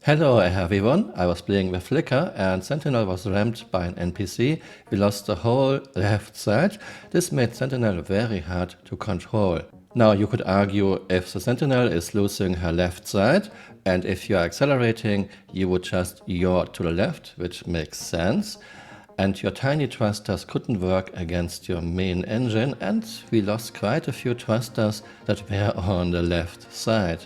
Hello everyone, I was playing with Flicker and Sentinel was rammed by an NPC. We lost the whole left side. This made Sentinel very hard to control. Now you could argue if the Sentinel is losing her left side and if you are accelerating you would just yaw to the left, which makes sense. And your tiny thrusters couldn't work against your main engine and we lost quite a few thrusters that were on the left side.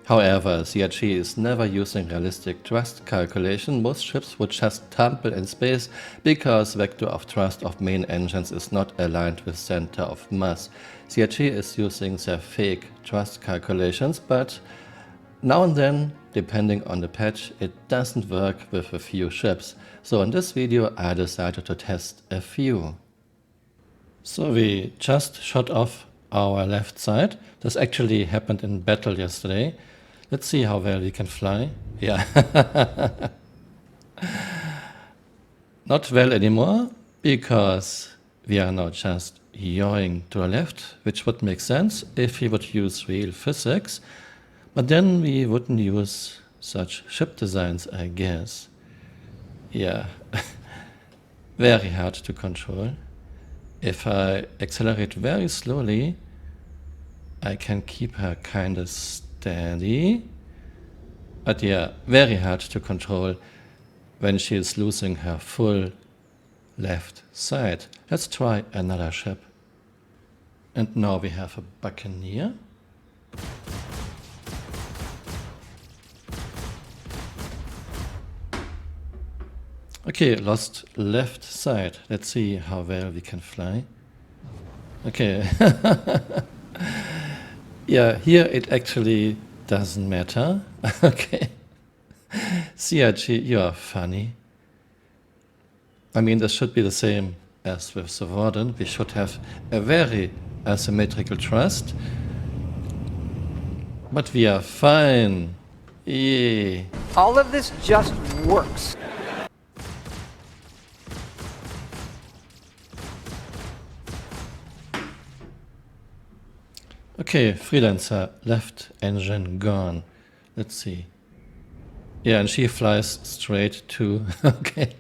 However, CRG is never using realistic thrust calculation. Most ships would just tumble in space because vector of thrust of main engines is not aligned with center of mass. CRG is using their fake thrust calculations, but now and then, depending on the patch, it doesn't work with a few ships. So in this video I decided to test a few. So we just shot off our left side. This actually happened in battle yesterday. Let's see how well we can fly. Yeah. Not well anymore, because we are now just yawing to the left, which would make sense if we would use real physics. But then we wouldn't use such ship designs, I guess. Yeah. Very hard to control. If I accelerate very slowly, I can keep her kinda steady, but yeah, very hard to control when she is losing her full left side. Let's try another ship. And now we have a Buccaneer. Okay, lost left side. Let's see how well we can fly. Okay. Yeah, here it actually doesn't matter. Okay. CRG, you are funny. I mean, this should be the same as with the Warden. We should have a very asymmetrical thrust. But we are fine. Yeah. All of this just works. Okay, Freelancer, left engine gone. Let's see. Yeah, and she flies straight to... Okay.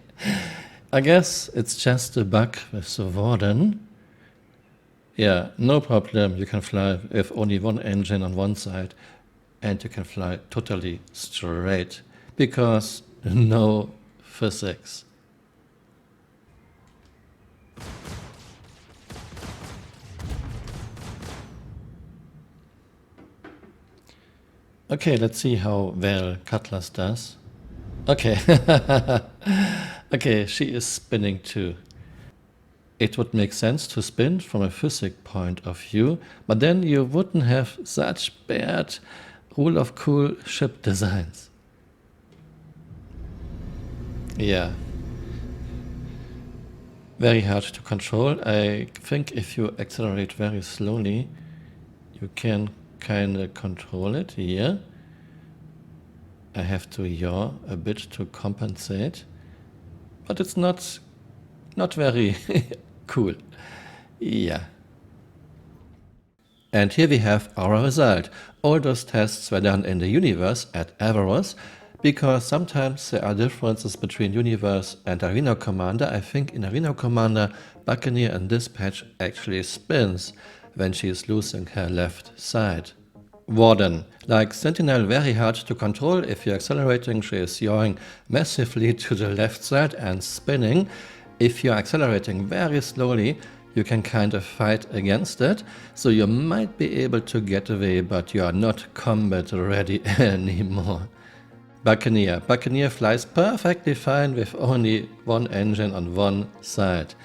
I guess it's just a bug with the Warden. Yeah, no problem. You can fly with only one engine on one side and you can fly totally straight because no physics. Okay, let's see how well Cutlass does. Okay. Okay, she is spinning too. It would make sense to spin from a physics point of view, but then you wouldn't have such bad rule of cool ship designs. Yeah. Very hard to control. I think if you accelerate very slowly, you can kinda control it here. I have to yaw a bit to compensate, but it's not very cool. Yeah. And here we have our result. All those tests were done in the universe at Averroes, because sometimes there are differences between universe and Arena Commander. I think in Arena Commander, Buccaneer and Dispatch actually spins when she is losing her left side. Warden, like Sentinel, very hard to control. If you're accelerating, she is yawing massively to the left side and spinning. If you're accelerating very slowly, you can kind of fight against it. So you might be able to get away, but you are not combat ready anymore. Buccaneer. Buccaneer flies perfectly fine with only one engine on one side.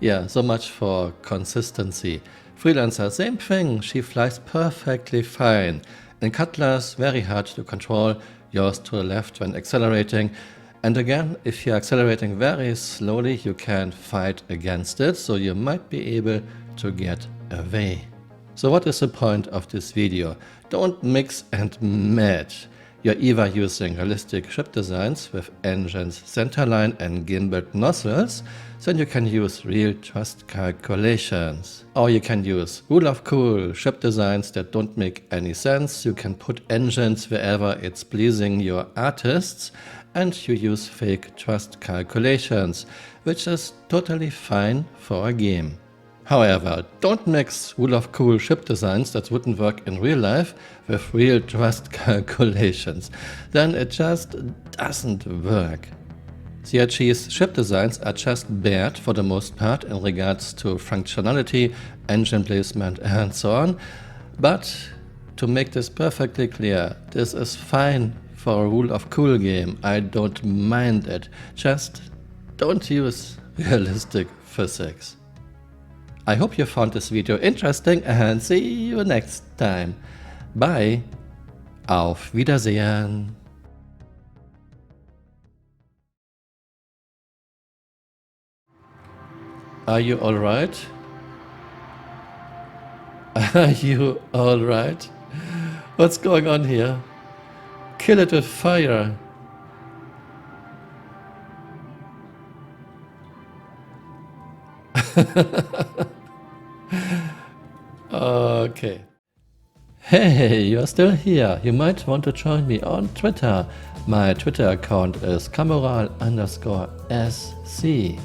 Yeah, so much for consistency. Freelancer, same thing, she flies perfectly fine. In Cutlass, very hard to control, yaws to the left when accelerating. And again, if you're accelerating very slowly, you can fight against it, so you might be able to get away. So what is the point of this video? Don't mix and match. You're either using realistic chip designs with engines centerline and gimbaled nozzles, then you can use real thrust calculations. Or you can use rule of cool chip designs that don't make any sense. You can put engines wherever it's pleasing your artists, and you use fake thrust calculations, which is totally fine for a game. However, don't mix rule of cool chip designs that wouldn't work in real life with real thrust calculations. Then it just doesn't work. CRG's chip designs are just bad for the most part in regards to functionality, engine placement and so on. But to make this perfectly clear, this is fine for a rule of cool game. I don't mind it. Just don't use realistic physics. I hope you found this video interesting and see you next time. Bye. Auf Wiedersehen. Are you alright? Are you alright? What's going on here? Kill it with fire. Okay. Hey, you're still here. You might want to join me on Twitter. My Twitter account is Camural_SC.